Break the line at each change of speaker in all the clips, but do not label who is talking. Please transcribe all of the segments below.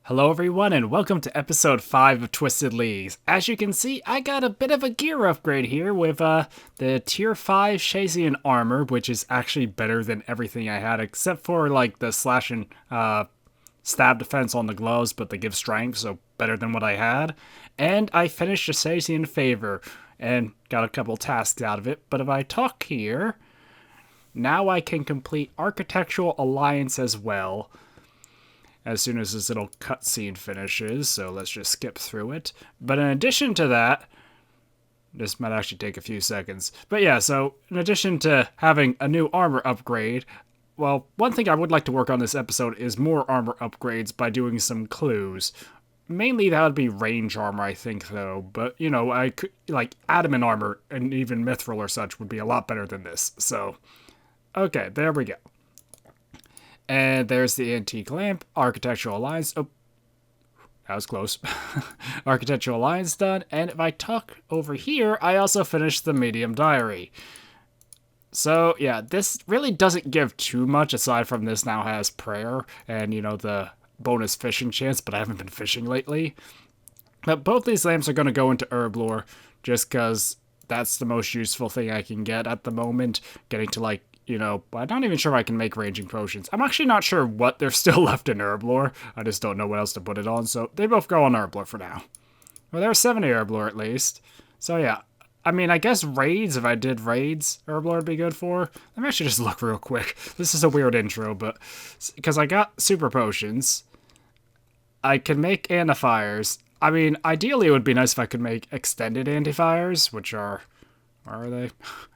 Hello everyone and welcome to episode 5 of Twisted Leagues. As you can see, I got a bit of a gear upgrade here with the tier 5 Shazian armor, which is actually better than everything I had except for like the slash and stab defense on the gloves, but they give strength, so better than what I had. And I finished a Shazian favor and got a couple tasks out of it, but if I talk here, now I can complete Architectural Alliance as well as soon as this little cutscene finishes, so let's just skip through it. But in addition to that, this might actually take a few seconds. But yeah, so in addition to having a new armor upgrade, well, one thing I would like to work on this episode is more armor upgrades by doing some clues. Mainly that would be range armor, I think, though. But, you know, I could, like, adamant armor and even mithril or such would be a lot better than this. So, okay, there we go. And there's the antique lamp, Architectural Alliance. Oh, that was close. Architectural Alliance done. And if I talk over here, I also finished the medium diary. So, yeah, this really doesn't give too much aside from this now has prayer and, you know, the bonus fishing chance, but I haven't been fishing lately. But both these lamps are going to go into herb lore just because that's the most useful thing I can get at the moment. Getting to, like, you know, I'm not even sure I can make ranging potions. I'm actually not sure what there's still left in herb lore. I just don't know what else to put it on, so they both go on herb lore for now. Well, there's 70 herb lore at least. So yeah, I mean, I guess raids, if I did raids, herb lore would be good for. Let me actually just look real quick. This is a weird intro, but because I got super potions, I can make antifires. I mean, ideally it would be nice if I could make extended antifires, which are... Are they?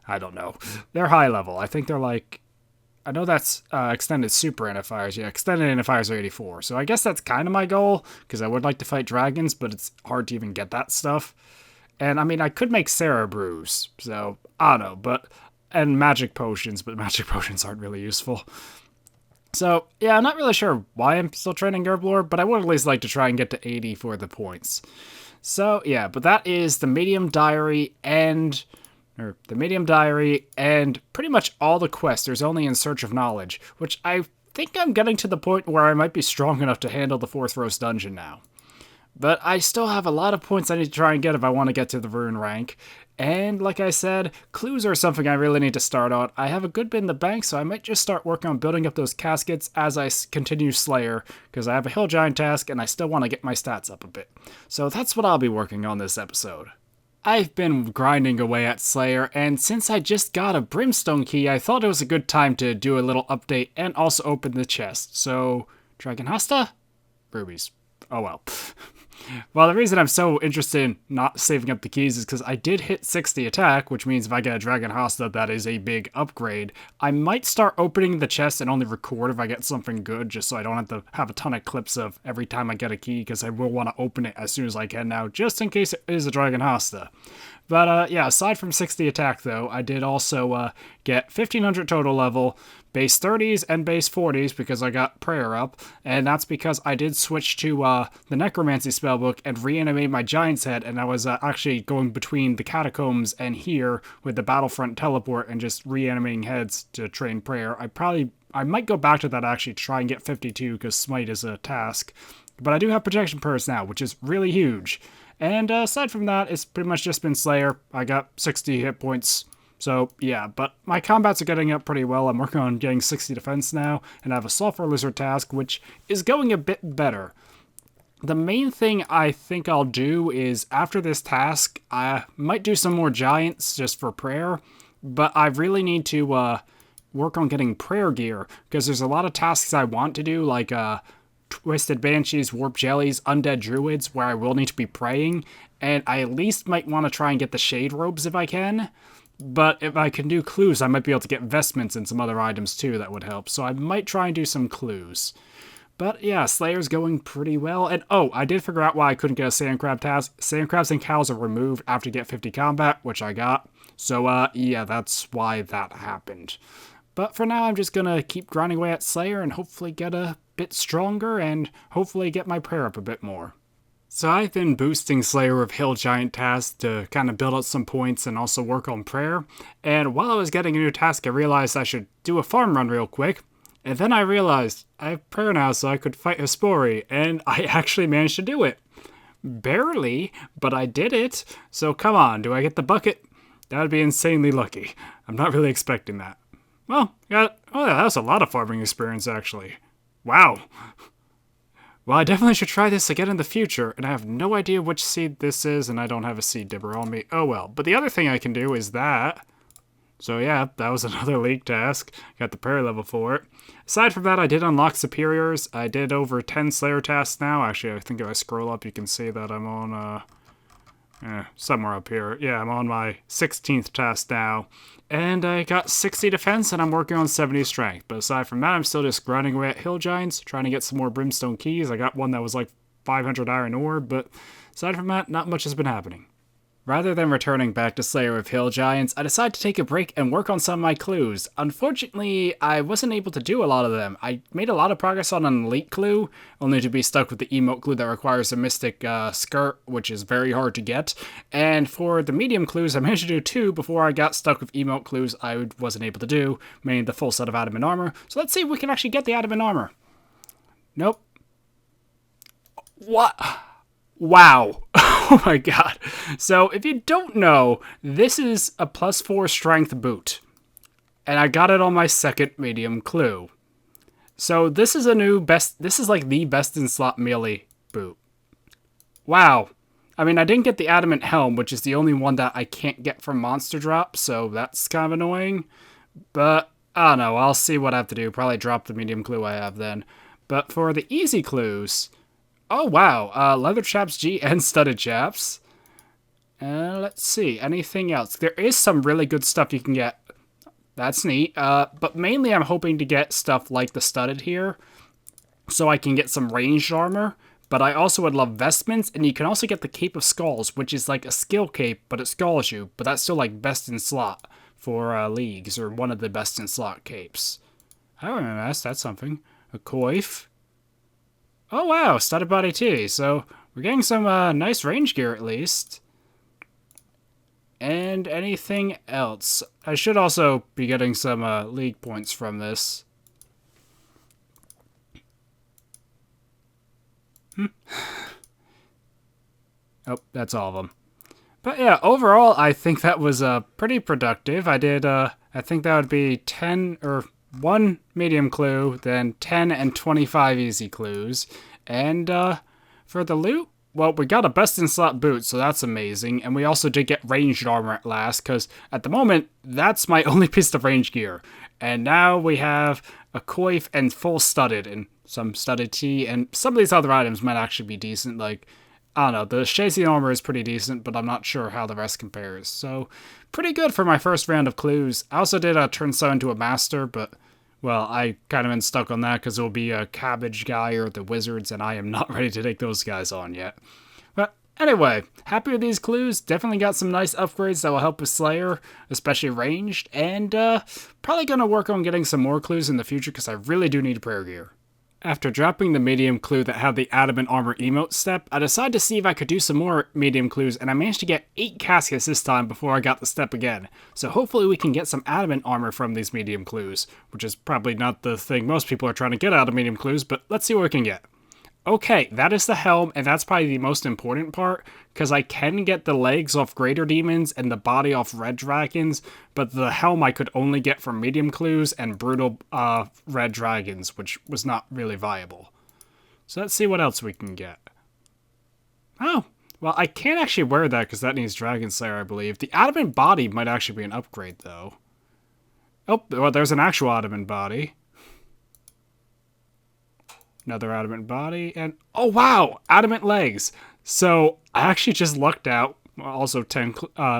I don't know. They're high level. I think they're like... I know that's extended super antifires. Yeah, extended antifires are 84. So I guess that's kind of my goal, because I would like to fight dragons, but it's hard to even get that stuff. And I mean, I could make Sarah brews. So, I don't know. But... And magic potions, but magic potions aren't really useful. So, yeah, I'm not really sure why I'm still training herb lore, but I would at least like to try and get to 80 for the points. So, yeah, but that is the medium diary and... or the medium diary, and pretty much all the quests. There's only in search of knowledge, which I think I'm getting to the point where I might be strong enough to handle the fourth roast dungeon now. But I still have a lot of points I need to try and get if I want to get to the rune rank. And like I said, clues are something I really need to start on. I have a good bit in the bank, so I might just start working on building up those caskets as I continue Slayer, because I have a hill giant task and I still want to get my stats up a bit. So that's what I'll be working on this episode. I've been grinding away at Slayer, and since I just got a Brimstone key, I thought it was a good time to do a little update and also open the chest. So, Dragon Hasta? Rubies. Oh well. Well, the reason I'm so interested in not saving up the keys is because I did hit 60 attack, which means if I get a Dragon Hasta, that is a big upgrade. I might start opening the chest and only record if I get something good, just so I don't have to have a ton of clips of every time I get a key, because I will want to open it as soon as I can now, just in case it is a Dragon Hasta. But yeah, aside from 60 attack though, I did also get 1500 total level, base 30s and base 40s because I got prayer up, and that's because I did switch to the necromancy spellbook and reanimate my giant's head, and I was actually going between the catacombs and here with the battlefront teleport and just reanimating heads to train prayer. I might go back to that actually to try and get 52 because smite is a task, but I do have protection purse now, which is really huge. And aside from that, it's pretty much just been Slayer. I got 60 hit points. So, yeah, but my combats are getting up pretty well. I'm working on getting 60 defense now, and I have a Sulfur Lizard task, which is going a bit better. The main thing I think I'll do is, after this task, I might do some more Giants just for prayer, but I really need to work on getting prayer gear, because there's a lot of tasks I want to do, like Twisted Banshees, Warp Jellies, Undead Druids, where I will need to be praying, and I at least might want to try and get the Shade Robes if I can. But if I can do clues, I might be able to get vestments and some other items too that would help, so I might try and do some clues. But yeah, Slayer's going pretty well, and oh, I did figure out why I couldn't get a Sand Crab task. Sand Crabs and Cows are removed after you get 50 combat, which I got, so yeah, that's why that happened. But for now, I'm just gonna keep grinding away at Slayer and hopefully get a bit stronger and hopefully get my prayer up a bit more. So I've been boosting Slayer with Hill Giant tasks to kind of build up some points and also work on prayer. And while I was getting a new task, I realized I should do a farm run real quick. And then I realized I have prayer now, so I could fight Hespori, and I actually managed to do it. Barely, but I did it. So come on, do I get the bucket? That would be insanely lucky. I'm not really expecting that. Well, yeah, oh, that was a lot of farming experience, actually. Wow. Well, I definitely should try this again in the future, and I have no idea which seed this is, and I don't have a seed dibber on me. Oh well. But the other thing I can do is that. So yeah, that was another league task. Got the prayer level for it. Aside from that, I did unlock superiors. I did over 10 Slayer tasks now. Actually, I think if I scroll up, you can see that I'm on, somewhere up here. Yeah, I'm on my 16th task now. And I got 60 defense, and I'm working on 70 strength. But aside from that, I'm still just grinding away at hill giants, trying to get some more brimstone keys. I got one that was like 500 iron ore, but aside from that, not much has been happening. Rather than returning back to Slayer with Hill Giants, I decided to take a break and work on some of my clues. Unfortunately, I wasn't able to do a lot of them. I made a lot of progress on an elite clue, only to be stuck with the emote clue that requires a mystic skirt, which is very hard to get. And for the medium clues, I managed to do 2 before I got stuck with emote clues I wasn't able to do, meaning the full set of adamant armor. So let's see if we can actually get the adamant armor. Nope. What? Wow. Oh my god. So, if you don't know, this is a +4 strength boot. And I got it on my second medium clue. So, this is a new this is like the best in slot melee boot. Wow. I mean, I didn't get the adamant helm, which is the only one that I can't get from monster drop, so that's kind of annoying. But, I don't know, I'll see what I have to do. Probably drop the medium clue I have then. But for the easy clues... Oh, wow. Leather chaps G and studded chaps. Let's see. Anything else? There is some really good stuff you can get. That's neat. But mainly I'm hoping to get stuff like the studded here, so I can get some ranged armor. But I also would love vestments, and you can also get the Cape of Skulls, which is like a skill cape, but it skulls you. But that's still like best in slot for leagues, or one of the best in slot capes. I don't know, that's something. A coif. Oh wow, studded body too, so we're getting some nice range gear at least. And anything else? I should also be getting some league points from this. Oh, that's all of them. But yeah, overall, I think that was pretty productive. I did, I think that would be 10 or 1 medium clue, then 10 and 25 easy clues. And for the loot, well, we got a best in slot boot, so that's amazing. And we also did get ranged armor at last, because at the moment, that's my only piece of range gear. And now we have a coif and full studded, and some studded tee, and some of these other items might actually be decent. Like, I don't know, the Shazian armor is pretty decent, but I'm not sure how the rest compares. So, pretty good for my first round of clues. I also did turn some into a master, but... well, I kind of been stuck on that because it'll be a cabbage guy or the wizards, and I am not ready to take those guys on yet. But anyway, happy with these clues. Definitely got some nice upgrades that will help with Slayer, especially ranged, and probably going to work on getting some more clues in the future because I really do need prayer gear. After dropping the medium clue that had the adamant armor emote step, I decided to see if I could do some more medium clues, and I managed to get 8 caskets this time before I got the step again. So hopefully we can get some adamant armor from these medium clues, which is probably not the thing most people are trying to get out of medium clues, but let's see what we can get. Okay, that is the helm, and that's probably the most important part, because I can get the legs off greater demons and the body off red dragons, but the helm I could only get from medium clues and brutal red dragons, which was not really viable. So let's see what else we can get. Oh, well, I can't actually wear that because that needs Dragon Slayer, I believe. The adamant body might actually be an upgrade, though. Oh, well, there's an actual adamant body. Another adamant body, and oh wow, adamant legs. So I actually just lucked out, also 10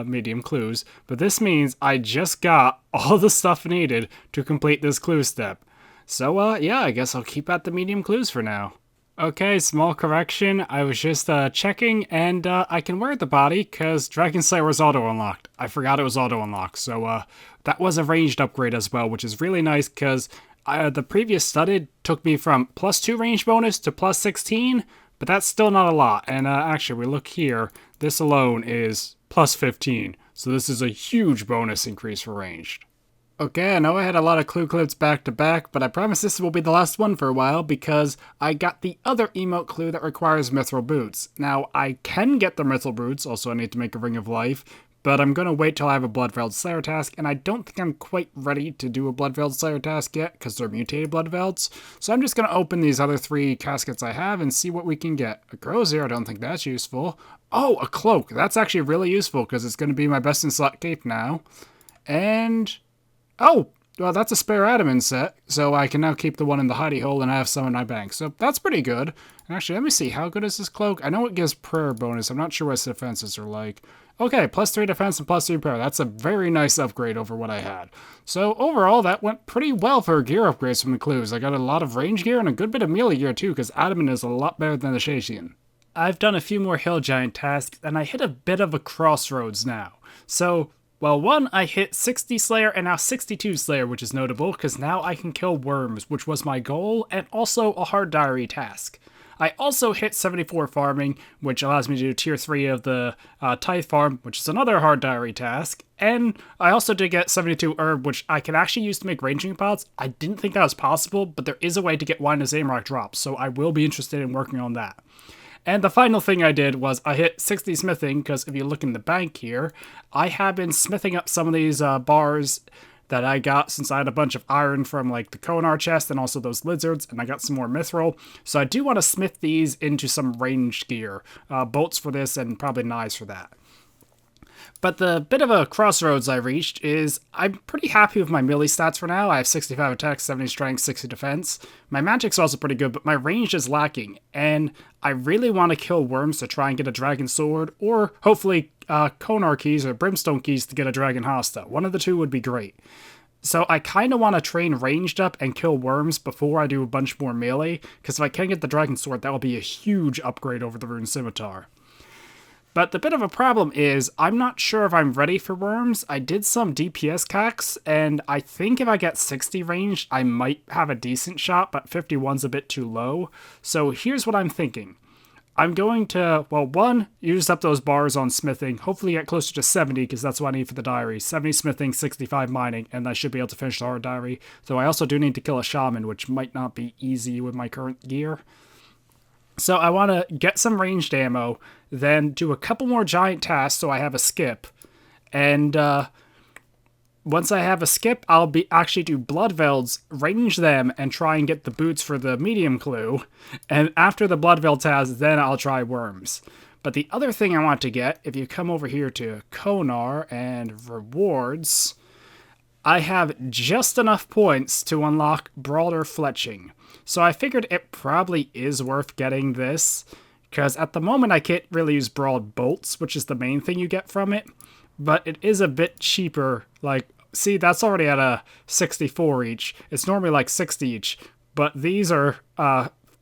medium clues, but this means I just got all the stuff needed to complete this clue step. So yeah, I guess I'll keep at the medium clues for now. Okay, small correction, I was just checking, and I can wear the body because Dragon Slayer was auto-unlocked. I forgot it was auto-unlocked, so that was a ranged upgrade as well, which is really nice because the previous studded took me from +2 range bonus to +16, but that's still not a lot. And actually, we look here, this alone is +15. So this is a huge bonus increase for ranged. Okay, I know I had a lot of clue clips back to back, but I promise this will be the last one for a while because I got the other emote clue that requires mithril boots. Now, I can get the mithril boots, also I need to make a ring of life, but I'm gonna wait till I have a Bloodveld Slayer task, and I don't think I'm quite ready to do a Bloodveld Slayer task yet because they're mutated Bloodvelds. So I'm just gonna open these other 3 caskets I have and see what we can get. A Crozier, I don't think that's useful. Oh, a cloak. That's actually really useful because it's gonna be my best in slot cape now. And oh, well, that's a spare adamant set, so I can now keep the one in the hidey hole and I have some in my bank. So that's pretty good. And actually, let me see, how good is this cloak? I know it gives prayer bonus. I'm not sure what its defenses are like. Okay, +3 defense and +3 prayer. That's a very nice upgrade over what I had. So overall, that went pretty well for gear upgrades from the clues. I got a lot of range gear and a good bit of melee gear too, because adamant is a lot better than the Shazian. I've done a few more hill giant tasks, and I hit a bit of a crossroads now. So well, one, I hit 60 Slayer and now 62 Slayer, which is notable, because now I can kill worms, which was my goal, and also a hard diary task. I also hit 74 farming, which allows me to do tier 3 of the tithe farm, which is another hard diary task, and I also did get 72 herb, which I can actually use to make ranging pods. I didn't think that was possible, but there is a way to get wine and Zamrock drops, so I will be interested in working on that. And the final thing I did was I hit 60 smithing, because if you look in the bank here, I have been smithing up some of these bars that I got since I had a bunch of iron from like the Konar chest and also those lizards, and I got some more mithril. So I do want to smith these into some ranged gear. Bolts for this and probably knives for that. But the bit of a crossroads I reached is I'm pretty happy with my melee stats for now. I have 65 attack, 70 strength, 60 defense. My magic's also pretty good, but my range is lacking. And I really want to kill worms to try and get a dragon sword, or hopefully Konar keys or brimstone keys to get a dragon hasta. One of the two would be great. So I kind of want to train ranged up and kill worms before I do a bunch more melee, because if I can get the dragon sword, that will be a huge upgrade over the rune scimitar. But the bit of a problem is, I'm not sure if I'm ready for worms. I did some DPS cacks, and I think if I get 60 range, I might have a decent shot, but 51's a bit too low. So here's what I'm thinking. I'm going to, well, one, use up those bars on smithing, hopefully get closer to 70, because that's what I need for the diary. 70 smithing, 65 mining, and I should be able to finish the hard diary. Though I also do need to kill a shaman, which might not be easy with my current gear. So I want to get some ranged ammo, then do a couple more giant tasks so I have a skip. And once I have a skip, I'll be actually do Bloodvelds, range them, and try and get the boots for the medium clue. And after the Bloodveld task, then I'll try worms. But the other thing I want to get, if you come over here to Konar and rewards, I have just enough points to unlock broader fletching. So I figured it probably is worth getting this, because at the moment I can't really use broad bolts, which is the main thing you get from it, but it is a bit cheaper. Like, see, that's already at a 64 each. It's normally like 60 each, but these are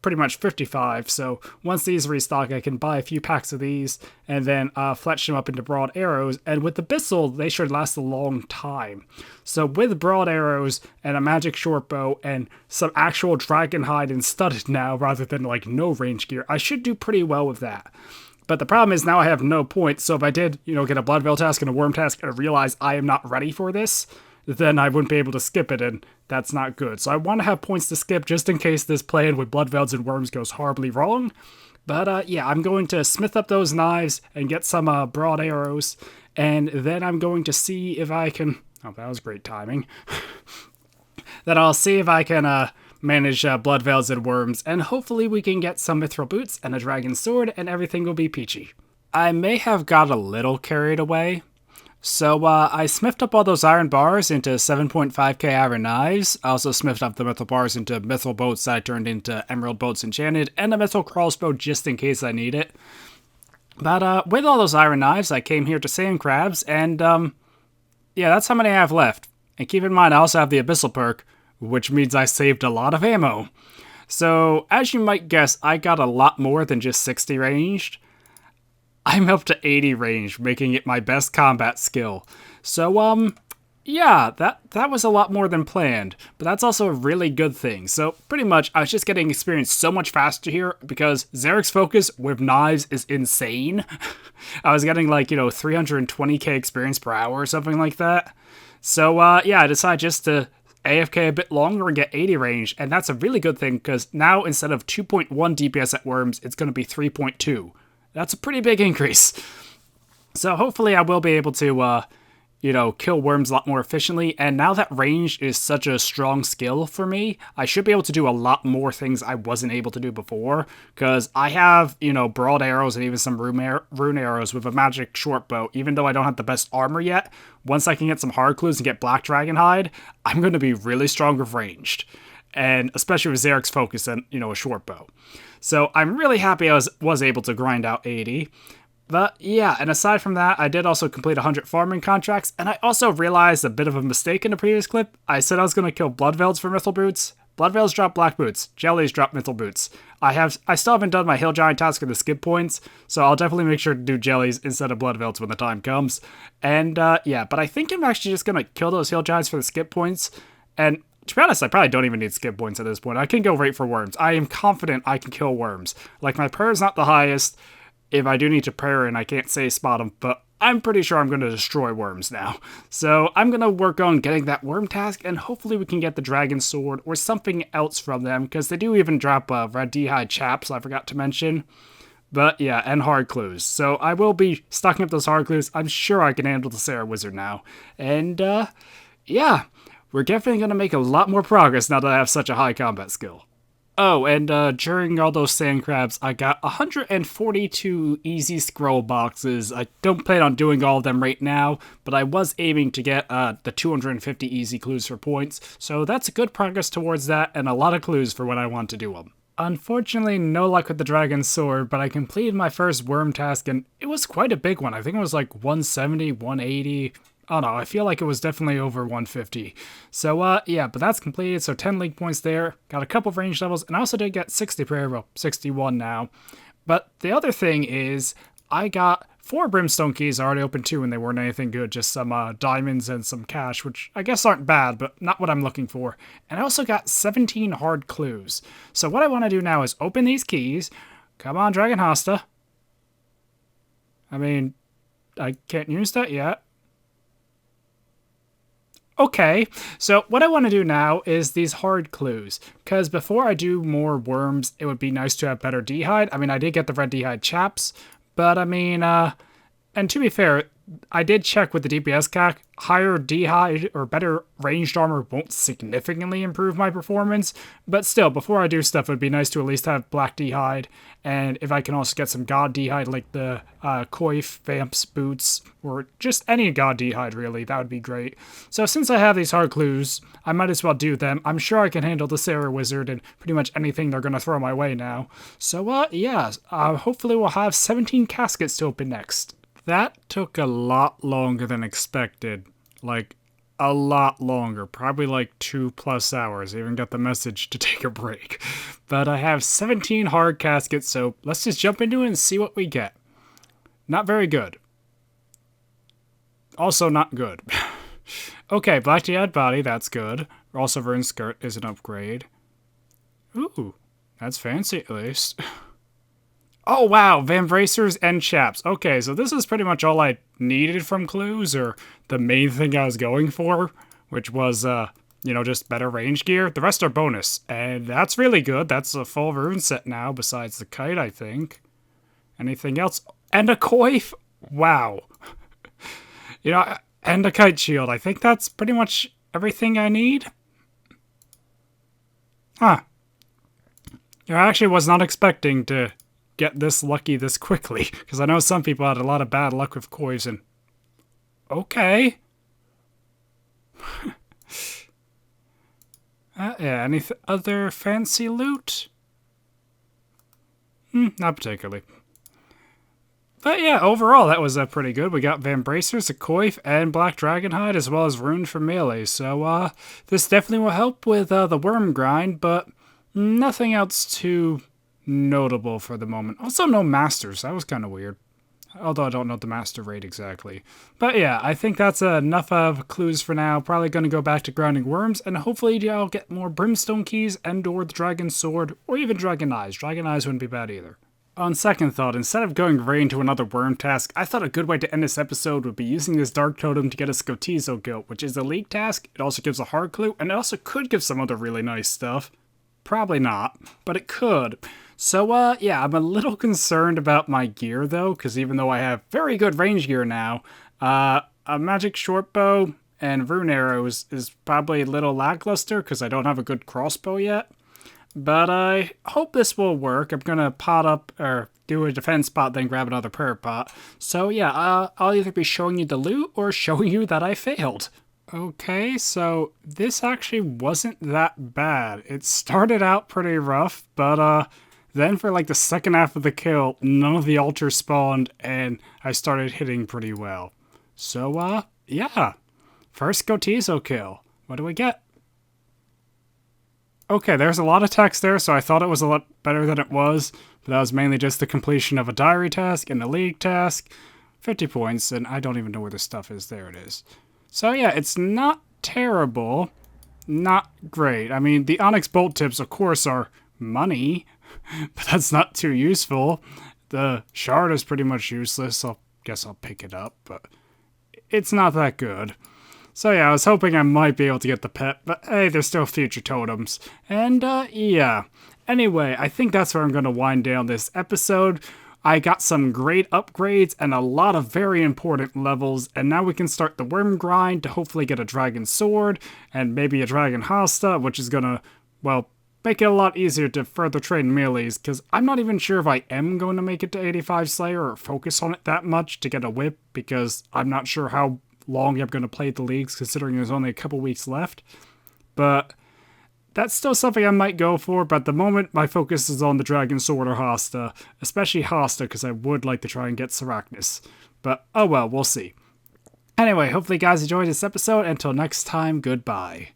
pretty much 55, so once these restock, I can buy a few packs of these and then fletch them up into broad arrows, and with the Bissell, they should last a long time. So with broad arrows and a magic short bow and some actual dragon hide and studded now, rather than like no range gear, I should do pretty well with that. But the problem is now I have no points, so if I did, get a Bloodveld task and a Worm task and realize I am not ready for this, then I wouldn't be able to skip it, and that's not good. So I want to have points to skip just in case this plan with Bloodvelds and Worms goes horribly wrong. But yeah, I'm going to smith up those knives and get some broad arrows, and then I'm going to see if I can... Oh, that was great timing. Then I'll see if I can manage Bloodvelds and Worms, and hopefully we can get some mithril boots and a dragon sword, and everything will be peachy. I may have got a little carried away. So I smithed up all those iron bars into 7.5k iron knives. I also smithed up the mithril bars into mithril boats that I turned into emerald boats enchanted, and a mithril crossbow just in case I need it. But with all those iron knives, I came here to sand crabs, and yeah, that's how many I have left. And keep in mind, I also have the abyssal perk, which means I saved a lot of ammo. So as you might guess, I got a lot more than just 60 ranged. I'm up to 80 range, making it my best combat skill. So, yeah, that was a lot more than planned, but that's also a really good thing. So, pretty much, I was just getting experience so much faster here, because Zarek's focus with knives is insane. I was getting, like, 320k experience per hour or something like that. So, yeah, I decided just to AFK a bit longer and get 80 range, and that's a really good thing because now instead of 2.1 DPS at worms, it's going to be 3.2. That's a pretty big increase. So hopefully I will be able to, kill worms a lot more efficiently. And now that range is such a strong skill for me, I should be able to do a lot more things I wasn't able to do before. Because I have, broad arrows and even some rune arrows with a magic short bow. Even though I don't have the best armor yet, once I can get some hard clues and get black dragon hide, I'm going to be really strong with ranged. And especially with Xeric's focus and, a short bow. So I'm really happy I was able to grind out 80. But yeah, and aside from that, I did also complete 100 farming contracts, and I also realized a bit of a mistake in the previous clip. I said I was going to kill Bloodvelds for Mythal Boots. Bloodvelds drop Black Boots. Jellies drop Mythal Boots. I still haven't done my Hill Giant task or the skip points, so I'll definitely make sure to do Jellies instead of Bloodvelds when the time comes. And yeah, but I think I'm actually just going to kill those Hill Giants for the skip points, and to be honest, I probably don't even need skip points at this point. I can go right for worms. I am confident I can kill worms. Like, my prayer is not the highest. If I do need to prayer and I can't say spot them, but I'm pretty sure I'm going to destroy worms now. So I'm going to work on getting that worm task, and hopefully we can get the dragon sword or something else from them, because they do even drop red d'hide chaps, I forgot to mention. But yeah, and hard clues. So I will be stocking up those hard clues. I'm sure I can handle the Sarah Wizard now. And yeah, we're definitely going to make a lot more progress now that I have such a high combat skill. Oh, and during all those sand crabs, I got 142 easy scroll boxes. I don't plan on doing all of them right now, but I was aiming to get the 250 easy clues for points, so that's good progress towards that, and a lot of clues for when I want to do them. Unfortunately, no luck with the dragon sword, but I completed my first worm task, and it was quite a big one. I think it was like 170, 180... Oh no, I feel like it was definitely over 150. So, yeah, but that's completed, so 10 league points there. Got a couple of range levels, and I also did get 60 prayer, well, 61 now. But the other thing is, I got 4 brimstone keys already open too, and they weren't anything good, just some diamonds and some cash, which I guess aren't bad, but not what I'm looking for. And I also got 17 hard clues. So what I want to do now is open these keys. Come on, Dragon Hosta. I mean, I can't use that yet. Okay, so what I want to do now is these hard clues, because before I do more worms, it would be nice to have better d'hide. I mean, I did get the red d'hide chaps, but I mean, and to be fair, I did check with the DPS CAC, higher d'hide or better ranged armor won't significantly improve my performance, but still, before I do stuff, it would be nice to at least have black d'hide, and if I can also get some god d'hide like the coif, vamps, boots, or just any god d'hide really, that would be great. So since I have these hard clues, I might as well do them. I'm sure I can handle the Sarah Wizard and pretty much anything they're going to throw my way now. So yeah, hopefully we'll have 17 caskets to open next. That took a lot longer than expected. Like, a lot longer. Probably like 2+ hours. I even got the message to take a break. But I have 17 hard caskets, so let's just jump into it and see what we get. Not very good. Also not good. Okay, black d'hide body, that's good. Also, Vern skirt is an upgrade. Ooh, that's fancy at least. Oh wow, Vambracers and Chaps. Okay, so this is pretty much all I needed from clues, or the main thing I was going for, which was, just better range gear. The rest are bonus, and that's really good. That's a full rune set now, besides the kite, I think. Anything else? And a coif? Wow. And a kite shield. I think that's pretty much everything I need. Huh. I actually was not expecting to get this lucky this quickly, because I know some people had a lot of bad luck with coins, and okay. Yeah, any other fancy loot? Not particularly. But yeah, overall, that was pretty good. We got Vambracers, a coif, and Black Dragonhide, as well as Rune for melee. So, this definitely will help with the worm grind, but nothing else too notable for the moment. Also, no masters. That was kind of weird. Although I don't know the master rate exactly. But yeah, I think that's enough of clues for now. Probably going to go back to grinding worms, and hopefully I'll get more brimstone keys and or the dragon sword, or even dragon eyes. Dragon eyes wouldn't be bad either. On second thought, instead of going right into another worm task, I thought a good way to end this episode would be using this dark totem to get a Skotizo guild, which is a league task, it also gives a hard clue, and it also could give some other really nice stuff. Probably not, but it could. So, yeah, I'm a little concerned about my gear, though, because even though I have very good range gear now, a magic short bow and rune arrows is probably a little lackluster, because I don't have a good crossbow yet. But I hope this will work. I'm gonna pot up, or do a defense pot, then grab another prayer pot. So yeah, I'll either be showing you the loot, or showing you that I failed. Okay, so this actually wasn't that bad. It started out pretty rough, but then for like the second half of the kill, none of the altars spawned, and I started hitting pretty well. So yeah. First Skotizo kill. What do we get? Okay, there's a lot of text there, so I thought it was a lot better than it was, but that was mainly just the completion of a diary task and a league task. 50 points, and I don't even know where the stuff is. There it is. So yeah, it's not terrible, not great. I mean, the Onyx Bolt tips, of course, are money, but that's not too useful. The shard is pretty much useless, so I guess I'll pick it up, but it's not that good. So yeah, I was hoping I might be able to get the pet, but hey, there's still future totems. And yeah. Anyway, I think that's where I'm going to wind down this episode. I got some great upgrades and a lot of very important levels, and now we can start the worm grind to hopefully get a dragon sword, and maybe a dragon hasta, which is gonna, well, make it a lot easier to further train melees, because I'm not even sure if I am going to make it to 85 Slayer or focus on it that much to get a whip, because I'm not sure how long I'm going to play the leagues, considering there's only a couple weeks left. But that's still something I might go for, but at the moment my focus is on the Dragon Sword or Hasta, especially Hasta, because I would like to try and get Sarachnis. But oh well, we'll see. Anyway, hopefully you guys enjoyed this episode. Until next time, goodbye.